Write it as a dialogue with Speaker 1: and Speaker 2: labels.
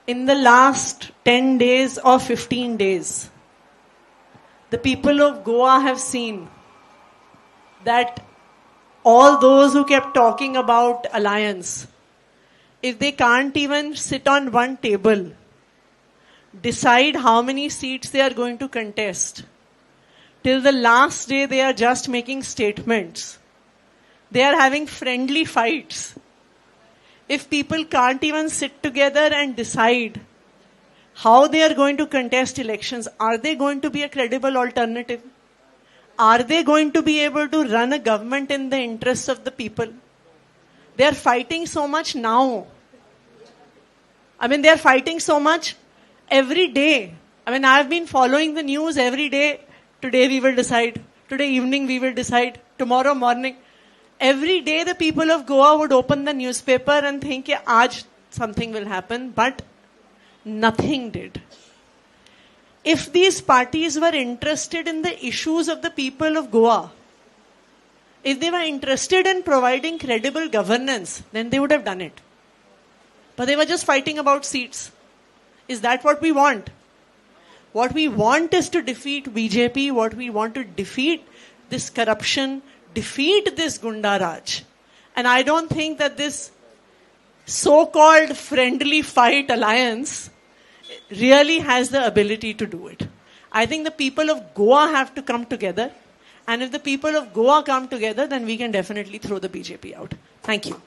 Speaker 1: in the last 10 days or 15 days, the people of Goa have seen that all those who kept talking about alliance, if they can't even sit on one table, decide how many seats they are going to contest, till the last day they are just making statements. They are having friendly fights. If people can't even sit together and decide how they are going to contest elections, are they going to be a credible alternative? Are they going to be able to run a government in the interests of the people? They are fighting so much now. They are fighting so much every day. I've been following the news every day. Today we will decide. Today evening we will decide. Tomorrow morning. Every day the people of Goa would open the newspaper and think, yeah, aaj something will happen, but nothing did. If these parties were interested in the issues of the people of Goa, if they were interested in providing credible governance, then they would have done it. But they were just fighting about seats. Is that what we want? What we want is to defeat BJP. What we want to defeat this corruption, defeat this Gundaraj. And I don't think that this so-called friendly fight alliance really has the ability to do it. I think the people of Goa have to come together. And if the people of Goa come together, then we can definitely throw the BJP out. Thank you.